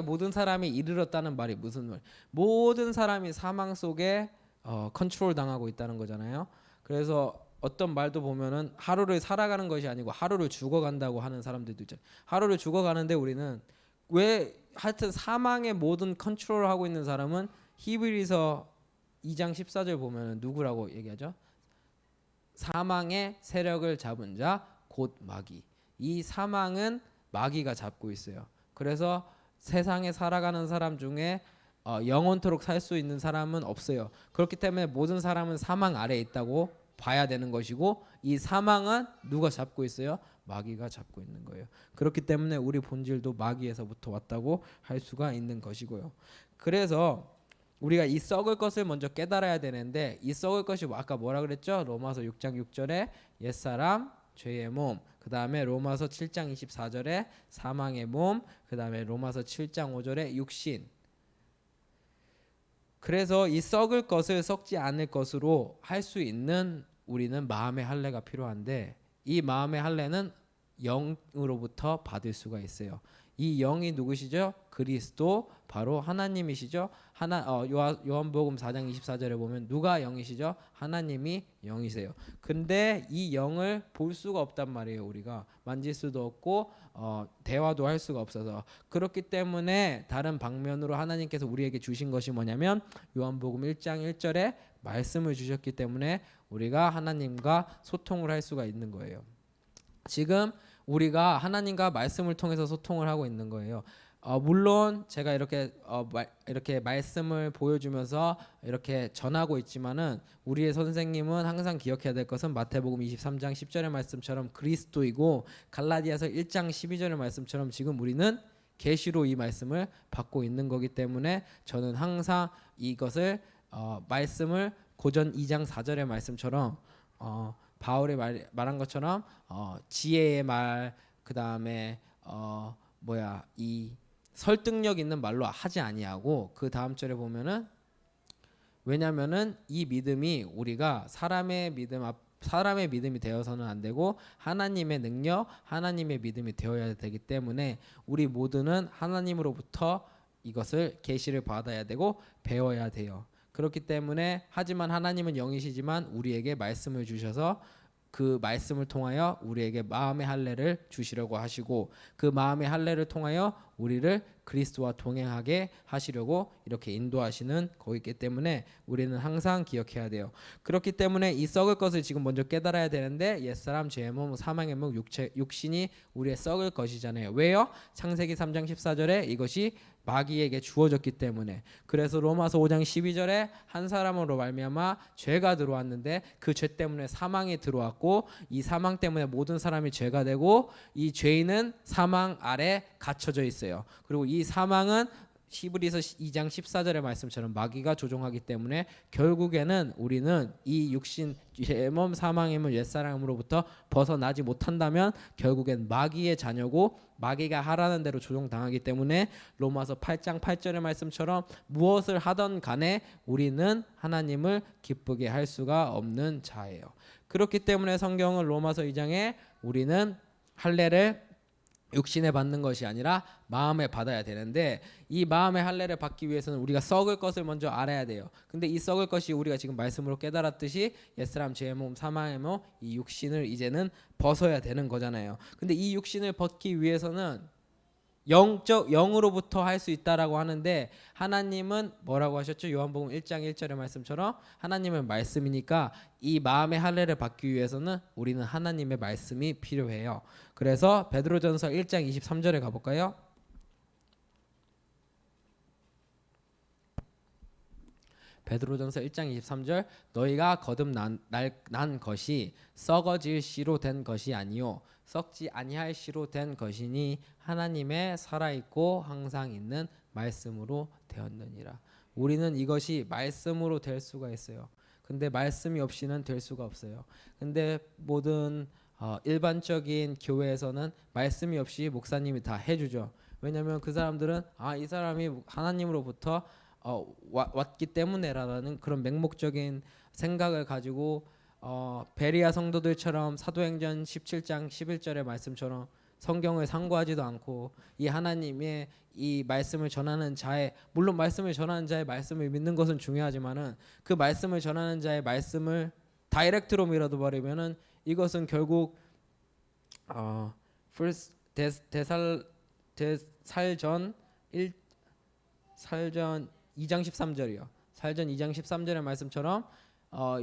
모든 사람이 이르렀다는 말이 무슨 말? 모든 사람이 사망 속에 컨트롤 당하고 있다는 거잖아요. 그래서 어떤 말도 보면은 하루를 살아가는 것이 아니고 하루를 죽어간다고 하는 사람들도 있잖아요. 하루를 죽어가는데 우리는 왜 하여튼 사망의 모든 컨트롤을 하고 있는 사람은 히브리서 2장 14절 보면은 누구라고 얘기하죠? 사망의 세력을 잡은 자 곧 마귀. 이 사망은 마귀가 잡고 있어요. 그래서 세상에 살아가는 사람 중에 영원토록 살 수 있는 사람은 없어요. 그렇기 때문에 모든 사람은 사망 아래에 있다고 봐야 되는 것이고 이 사망은 누가 잡고 있어요? 마귀가 잡고 있는 거예요. 그렇기 때문에 우리 본질도 마귀에서부터 왔다고 할 수가 있는 것이고요. 그래서 우리가 이 썩을 것을 먼저 깨달아야 되는데 이 썩을 것이 아까 뭐라 그랬죠? 로마서 6장 6절에 옛사람 죄의 몸, 그 다음에 로마서 7장 24절에 사망의 몸, 그 다음에 로마서 7장 5절에 육신. 그래서 이 썩을 것을 썩지 않을 것으로 할 수 있는 우리는 마음의 할례가 필요한데 이 마음의 할례는 영으로부터 받을 수가 있어요. 이 영이 누구시죠? 그리스도 바로 하나님이시죠. 요한복음 4장 24절에 보면 누가 영이시죠? 하나님이 영이세요. 근데 이 영을 볼 수가 없단 말이에요. 우리가 만질 수도 없고 대화도 할 수가 없어서 그렇기 때문에 다른 방면으로 하나님께서 우리에게 주신 것이 뭐냐면 요한복음 1장 1절에 말씀을 주셨기 때문에 우리가 하나님과 소통을 할 수가 있는 거예요. 지금 우리가 하나님과 말씀을 통해서 소통을 하고 있는 거예요. 물론 제가 이렇게 말씀을 보여주면서 이렇게 전하고 있지만은 우리의 선생님은 항상 기억해야 될 것은 마태복음 23장 10절의 말씀처럼 그리스도이고 갈라디아서 1장 12절의 말씀처럼 지금 우리는 계시로 이 말씀을 받고 있는 거기 때문에 저는 항상 이것을 말씀을 고전 2장 4절의 말씀처럼 바울이 말한 것처럼 지혜의 말, 그 다음에 이 설득력 있는 말로 하지 아니하고 그 다음 절에 보면은 왜냐면은 이 믿음이 우리가 사람의 믿음이 되어서는 안 되고 하나님의 능력, 하나님의 믿음이 되어야 되기 때문에 우리 모두는 하나님으로부터 이것을 계시를 받아야 되고 배워야 돼요. 그렇기 때문에 하지만 하나님은 영이시지만 우리에게 말씀을 주셔서 그 말씀을 통하여 우리에게 마음의 할례를 주시려고 하시고 그 마음의 할례를 통하여 우리를 그리스도와 동행하게 하시려고 이렇게 인도하시는 거이기 때문에 우리는 항상 기억해야 돼요. 그렇기 때문에 이 썩을 것을 지금 먼저 깨달아야 되는데 옛사람 죄의 몸 사망의 몸 육신이 우리의 썩을 것이잖아요. 왜요? 창세기 3장 14절에 이것이 마귀에게 주어졌기 때문에. 그래서 로마서 5장 12절에 한 사람으로 말미암아 죄가 들어왔는데 그 죄 때문에 사망이 들어왔고 이 사망 때문에 모든 사람이 죄가 되고 이 죄인은 사망 아래 갇혀져 있어요. 그리고 이 사망은 히브리서 2장 14절의 말씀처럼 마귀가 조종하기 때문에 결국에는 우리는 이 육신 죄의 몸 사망의 몸 옛사람으로부터 벗어나지 못한다면 결국엔 마귀의 자녀고 마귀가 하라는 대로 조종당하기 때문에 로마서 8장 8절의 말씀처럼 무엇을 하던 간에 우리는 하나님을 기쁘게 할 수가 없는 자예요. 그렇기 때문에 성경은 로마서 2장에 우리는 할례를 육신에 받는 것이 아니라 마음에 받아야 되는데 이 마음의 할례를 받기 위해서는 우리가 썩을 것을 먼저 알아야 돼요. 근데 이 썩을 것이 우리가 지금 말씀으로 깨달았듯이 옛사람 죄의 몸 사망의 몸 이 육신을 이제는 벗어야 되는 거잖아요. 근데 이 육신을 벗기 위해서는 영으로부터 할 수 있다라고 하는데 하나님은 뭐라고 하셨죠? 요한복음 1장 1절의 말씀처럼 하나님은 말씀이니까 이 마음의 할례를 받기 위해서는 우리는 하나님의 말씀이 필요해요. 그래서 베드로전서 1장 23절에 가볼까요? 베드로전서 1장 23절 너희가 거듭난 것이 썩어질 씨로 된 것이 아니요 썩지 아니할 씨로 된 것이니 하나님의 살아있고 항상 있는 말씀으로 되었느니라. 우리는 이것이 말씀으로 될 수가 있어요. 근데 말씀이 없이는 될 수가 없어요. 근데 모든 일반적인 교회에서는 말씀이 없이 목사님이 다 해주죠. 왜냐하면 그 사람들은 이 사람이 하나님으로부터 왔기 때문에라는 그런 맹목적인 생각을 가지고 베리아 성도들처럼 사도행전 17장 11절의 말씀처럼 성경을 상고하지도 않고 이 하나님의 이 말씀을 전하는 자의, 물론 말씀을 전하는 자의 말씀을 믿는 것은 중요하지만은 그 말씀을 전하는 자의 말씀을 다이렉트로 밀어도 버리면은 이것은 결국 first 살전 2장 13절이요. 살전 2장 13절의 말씀처럼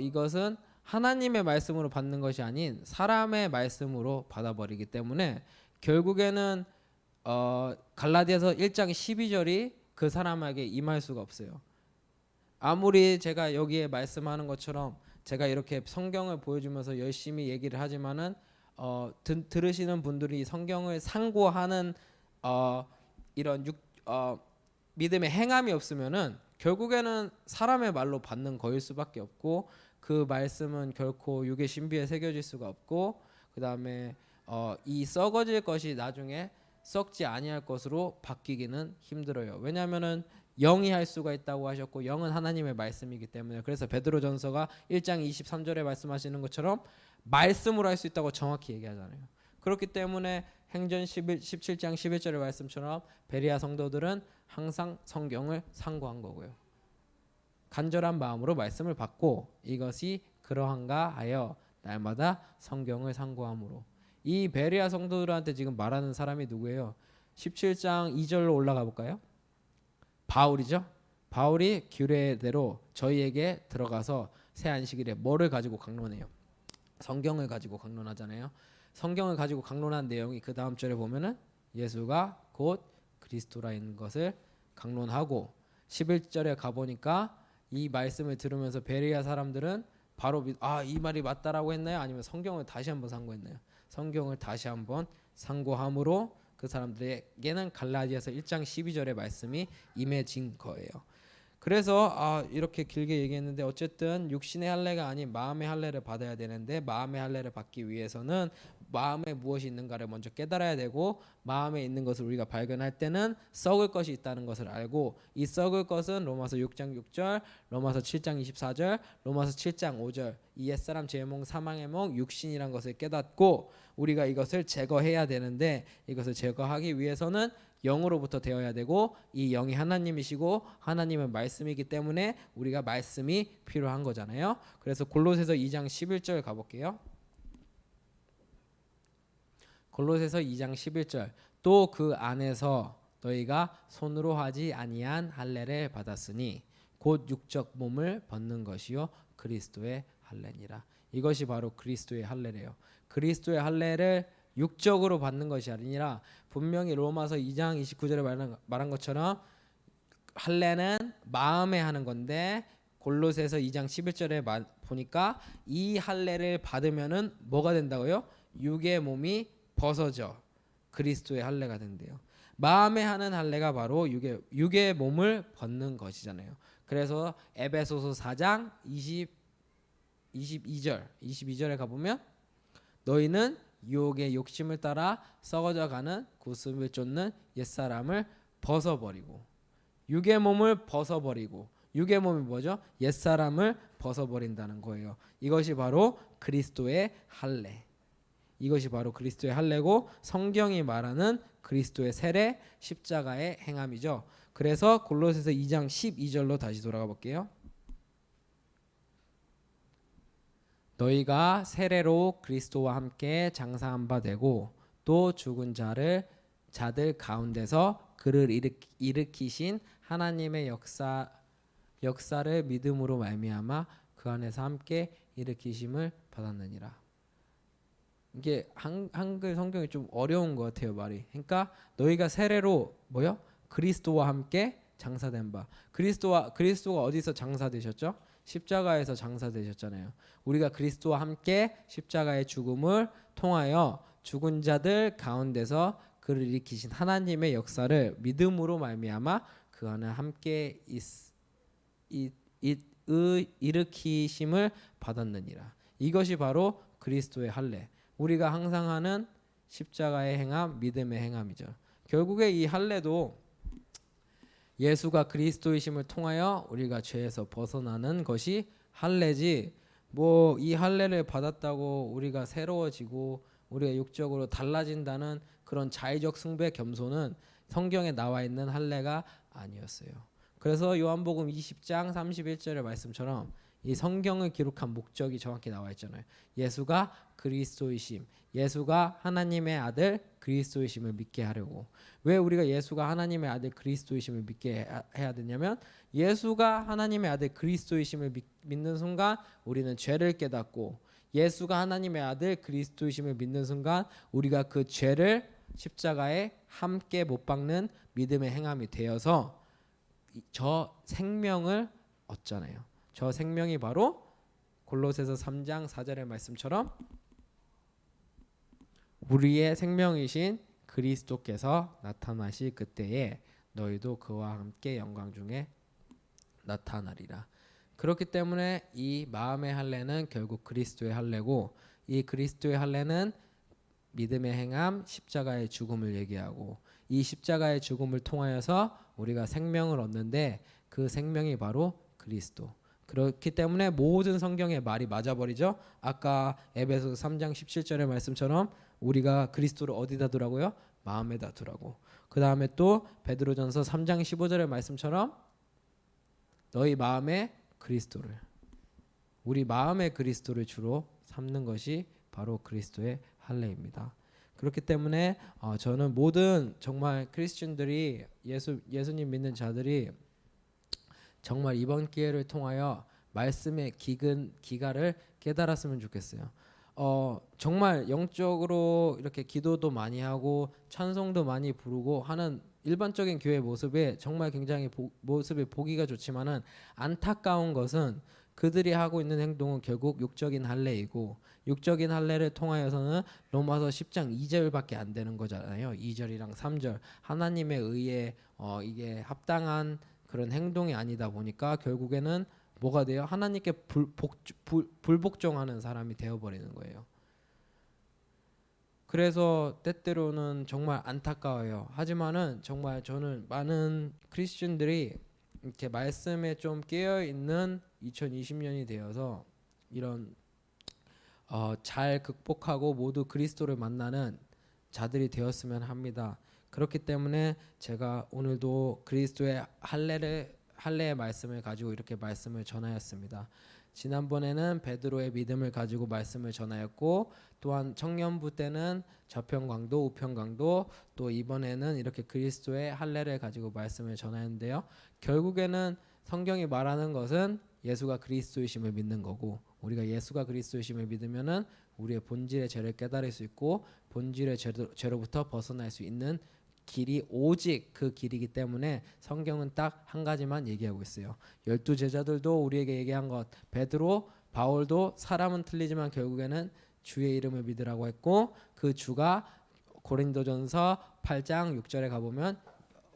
이것은 하나님의 말씀으로 받는 것이 아닌 사람의 말씀으로 받아버리기 때문에 결국에는 갈라디아서 1장 12절이 그 사람에게 임할 수가 없어요. 아무리 제가 여기에 말씀하는 것처럼 제가 이렇게 성경을 보여주면서 열심히 얘기를 하지만은 들으시는 분들이 성경을 상고하는 이런 믿음의 행함이 없으면은 결국에는 사람의 말로 받는 거일 수밖에 없고, 그 말씀은 결코 육의 신비에 새겨질 수가 없고, 그 다음에 이 썩어질 것이 나중에 썩지 아니할 것으로 바뀌기는 힘들어요. 왜냐하면은 영이 할 수가 있다고 하셨고 영은 하나님의 말씀이기 때문에, 그래서 베드로전서가 1장 23절에 말씀하시는 것처럼 말씀으로 할 수 있다고 정확히 얘기하잖아요. 그렇기 때문에 행전 17장 11절의 말씀처럼 베리아 성도들은 항상 성경을 상고한 거고요. 간절한 마음으로 말씀을 받고 이것이 그러한가 하여 날마다 성경을 상고함으로. 이 베리아 성도들한테 지금 말하는 사람이 누구예요? 17장 2절로 올라가 볼까요? 바울이죠. 바울이 규례대로 저희에게 들어가서 새 안식일에 뭐를 가지고 강론해요? 성경을 가지고 강론하잖아요. 성경을 가지고 강론한 내용이 그 다음 절에 보면은 예수가 곧 그리스도라는 것을 강론하고, 11절에 가보니까 이 말씀을 들으면서 베리아 사람들은 바로 이 말이 맞다라고 했나요? 아니면 성경을 다시 한번 상고했나요? 성경을 다시 한번 상고함으로 그 사람들에게는 갈라디아서 1장 12절의 말씀이 임해진 거예요. 그래서 이렇게 길게 얘기했는데 어쨌든 육신의 할례가 아닌 마음의 할례를 받아야 되는데, 마음의 할례를 받기 위해서는 마음에 무엇이 있는가를 먼저 깨달아야 되고, 마음에 있는 것을 우리가 발견할 때는 썩을 것이 있다는 것을 알고, 이 썩을 것은 로마서 6장 6절, 로마서 7장 24절, 로마서 7장 5절 이 옛사람 제몽 사망의 몽 육신이란 것을 깨닫고 우리가 이것을 제거해야 되는데, 이것을 제거하기 위해서는 영으로부터 되어야 되고, 이 영이 하나님이시고 하나님은 말씀이기 때문에 우리가 말씀이 필요한 거잖아요. 그래서 골로새서 2장 11절 가볼게요. 골로새서 2장 11절, 또 그 안에서 너희가 손으로 하지 아니한 할례를 받았으니 곧 육적 몸을 벗는 것이요 그리스도의 할례니라. 이것이 바로 그리스도의 할례래요. 그리스도의 할례를 육적으로 받는 것이 아니라, 분명히 로마서 2장 29절에 말한 것처럼 할례는 마음에 하는 건데, 골로새서 2장 11절에 보니까 이 할례를 받으면은 뭐가 된다고요? 육의 몸이 벗어져 그리스도의 할례가 된대요. 마음에 하는 할례가 바로 육의 몸을 벗는 것이잖아요. 그래서 에베소서 4장 22절에 가보면 너희는 유혹의 욕심을 따라 썩어져 가는 구습을 쫓는 옛사람을 벗어버리고, 육의 몸을 벗어버리고, 육의 몸이 뭐죠? 옛사람을 벗어버린다는 거예요. 이것이 바로 그리스도의 할례. 이것이 바로 그리스도의 할례고, 성경이 말하는 그리스도의 세례, 십자가의 행함이죠. 그래서 골로새서 2장 12절로 다시 돌아가 볼게요. 너희가 세례로 그리스도와 함께 장사한 바 되고, 또 죽은 자들 가운데서 그를 일으키신 하나님의 역사를 믿음으로 말미암아 그 안에서 함께 일으키심을 받았느니라. 이게 한글 성경이 좀 어려운 것 같아요, 말이. 그러니까 너희가 세례로 그리스도와 함께 장사된 바. 그리스도가 어디서 장사되셨죠? 십자가에서 장사되셨잖아요. 우리가 그리스도와 함께 십자가의 죽음을 통하여 죽은 자들 가운데서 그를 일으키신 하나님의 역사를 믿음으로 말미암아 그 안에 함께 일으키심을 받았느니라. 이것이 바로 그리스도의 할례. 우리가 항상 하는 십자가의 행함, 믿음의 행함이죠. 결국에 이 할례도 예수가 그리스도이심을 통하여 우리가 죄에서 벗어나는 것이 할례지, 뭐 이 할례를 받았다고 우리가 새로워지고 우리가 육적으로 달라진다는 그런 자의적 숭배 겸손은 성경에 나와 있는 할례가 아니었어요. 그래서 요한복음 20장 31절의 말씀처럼 이 성경을 기록한 목적이 정확히 나와 있잖아요. 예수가 그리스도이심, 예수가 하나님의 아들 그리스도이심을 믿게 하려고. 왜 우리가 예수가 하나님의 아들 그리스도이심을 믿게 해야 되냐면, 예수가 하나님의 아들 그리스도이심을 믿는 순간 우리는 죄를 깨닫고, 예수가 하나님의 아들 그리스도이심을 믿는 순간 우리가 그 죄를 십자가에 함께 못 박는 믿음의 행함이 되어서 저 생명을 얻잖아요. 저 생명이 바로 골로새서 3장 4절의 말씀처럼 우리의 생명이신 그리스도께서 나타나실 그때에 너희도 그와 함께 영광 중에 나타나리라. 그렇기 때문에 이 마음의 할례는 결국 그리스도의 할례고, 이 그리스도의 할례는 믿음의 행함, 십자가의 죽음을 얘기하고, 이 십자가의 죽음을 통하여서 우리가 생명을 얻는데 그 생명이 바로 그리스도. 그렇기 때문에 모든 성경의 말이 맞아버리죠. 아까 에베소서 3장 17절의 말씀처럼 우리가 그리스도를 어디다 두라고요? 마음에다 두라고. 그 다음에 또 베드로전서 3장 15절의 말씀처럼 너희 마음에 그리스도를, 우리 마음의 그리스도를 주로 삼는 것이 바로 그리스도의 할례입니다. 그렇기 때문에 저는 모든 정말 크리스천들이, 예수님 믿는 자들이 정말 이번 기회를 통하여 말씀의 기가를 깨달았으면 좋겠어요. 정말 영적으로 이렇게 기도도 많이 하고 찬송도 많이 부르고 하는 일반적인 교회 모습에 정말 굉장히 모습이 보기가 좋지만은, 안타까운 것은 그들이 하고 있는 행동은 결국 육적인 할례이고, 육적인 할례를 통하여서는 로마서 10장 2절밖에 안 되는 거잖아요. 2절이랑 3절 하나님의 의에 이게 합당한 그런 행동이 아니다 보니까 결국에는 뭐가 돼요? 하나님께 불복종하는 사람이 되어버리는 거예요. 그래서 때때로는 정말 안타까워요. 하지만은 정말 저는 많은 크리스천들이 이렇게 말씀에 좀 깨어 있는 2020년이 되어서 이런 잘 극복하고 모두 그리스도를 만나는 자들이 되었으면 합니다. 그렇기 때문에 제가 오늘도 그리스도의 할례의 말씀을 가지고 이렇게 말씀을 전하였습니다. 지난번에는 베드로의 믿음을 가지고 말씀을 전하였고, 또한 청년부 때는 저평강도, 우평강도, 또 이번에는 이렇게 그리스도의 할례를 가지고 말씀을 전하였는데요. 결국에는 성경이 말하는 것은 예수가 그리스도이심을 믿는 거고, 우리가 예수가 그리스도이심을 믿으면은 우리의 본질의 죄를 깨달을 수 있고 본질의 죄로부터 벗어날 수 있는 길이 오직 그 길이기 때문에 성경은 딱 한 가지만 얘기하고 있어요. 12 제자들도 우리에게 얘기한 것, 베드로, 바울도 사람은 틀리지만 결국에는 주의 이름을 믿으라고 했고, 그 주가 고린도전서 8장 6절에 가보면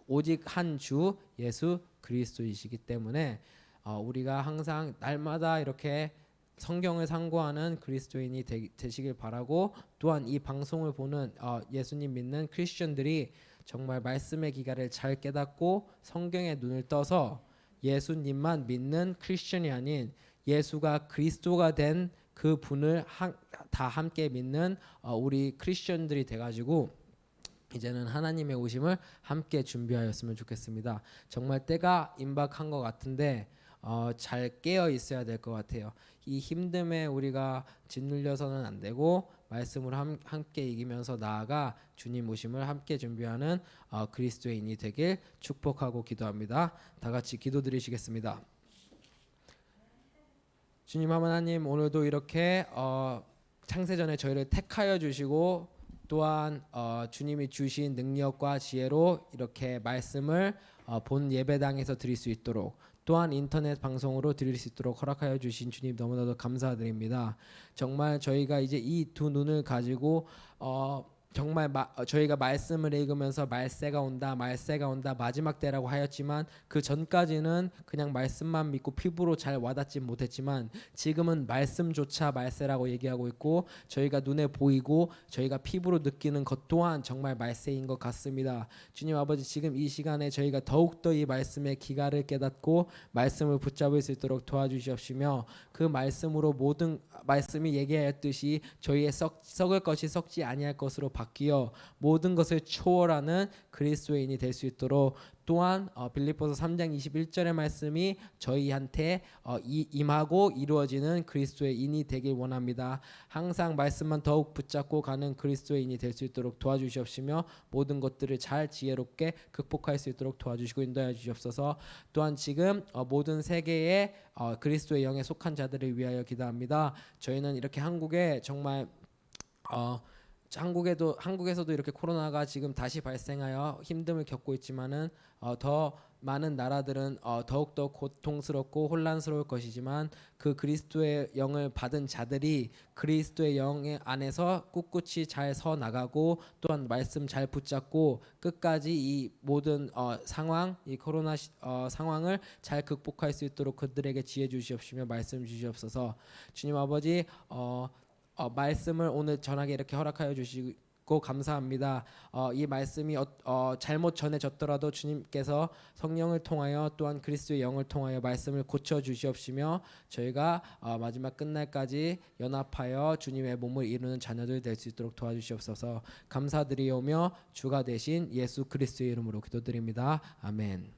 오직 한 주 예수 그리스도이시기 때문에 우리가 항상 날마다 이렇게 성경을 상고하는 그리스도인이 되시길 바라고, 또한 이 방송을 보는 예수님 믿는 크리스천들이 정말 말씀의 기가를 잘 깨닫고 성경에 눈을 떠서 예수님만 믿는 크리스천이 아닌 예수가 그리스도가 된 그 분을 다 함께 믿는 우리 크리스천들이 돼가지고 이제는 하나님의 오심을 함께 준비하였으면 좋겠습니다. 정말 때가 임박한 것 같은데 잘 깨어 있어야 될 것 같아요. 이 힘듦에 우리가 짓눌려서는 안 되고 말씀으로 함께 이기면서 나아가 주님 오심을 함께 준비하는 그리스도인이 되길 축복하고 기도합니다. 다 같이 기도드리시겠습니다. 주님 하나님, 오늘도 이렇게 창세전에 저희를 택하여 주시고, 또한 주님이 주신 능력과 지혜로 이렇게 말씀을 본 예배당에서 드릴 수 있도록, 또한 인터넷 방송으로 드릴 수 있도록 허락하여 주신 주님 너무나도 감사드립니다. 정말 저희가 이제 이 두 눈을 가지고 정말 저희가 말씀을 읽으면서 말세가 온다, 말세가 온다, 마지막 때라고 하였지만 그 전까지는 그냥 말씀만 믿고 피부로 잘 와닿지 못했지만 지금은 말씀조차 말세라고 얘기하고 있고 저희가 눈에 보이고 저희가 피부로 느끼는 것 또한 정말 말세인 것 같습니다. 주님 아버지, 지금 이 시간에 저희가 더욱더 이 말씀의 기가를 깨닫고 말씀을 붙잡을 수 있도록 도와주시옵시며 그 말씀으로 모든 말씀이 얘기하였듯이 저희의 썩을 것이 썩지 아니할 것으로 바뀌어 모든 것을 초월하는 그리스도인이 될 수 있도록 또한 빌립보서 3장 21절의 말씀이 저희한테 임하고 이루어지는 그리스도의 인이 되길 원합니다. 항상 말씀만 더욱 붙잡고 가는 그리스도의 인이 될 수 있도록 도와주시옵시며 모든 것들을 잘 지혜롭게 극복할 수 있도록 도와주시고 인도하여 주시옵소서. 또한 지금 모든 세계의 그리스도의 영에 속한 자들을 위하여 기도합니다. 저희는 이렇게 한국에 정말 한국에서도 이렇게 코로나가 지금 다시 발생하여 힘듦을 겪고 있지만은 더 많은 나라들은 더욱더 고통스럽고 혼란스러울 것이지만 그 그리스도의 영을 받은 자들이 그리스도의 영 안에서 꿋꿋이 잘 서 나가고 또한 말씀 잘 붙잡고 끝까지 이 모든 상황, 이 코로나 상황을 잘 극복할 수 있도록 그들에게 지혜 주시옵시며 말씀 주시옵소서. 주님 아버지, 말씀을 오늘 전하게 이렇게 허락하여 주시고 감사합니다. 이 말씀이 잘못 전해졌더라도 주님께서 성령을 통하여 또한 그리스도의 영을 통하여 말씀을 고쳐 주시옵시며 저희가 마지막 끝날까지 연합하여 주님의 몸을 이루는 자녀들 될 수 있도록 도와주시옵소서. 감사드리오며 주가 되신 예수 그리스도의 이름으로 기도드립니다. 아멘.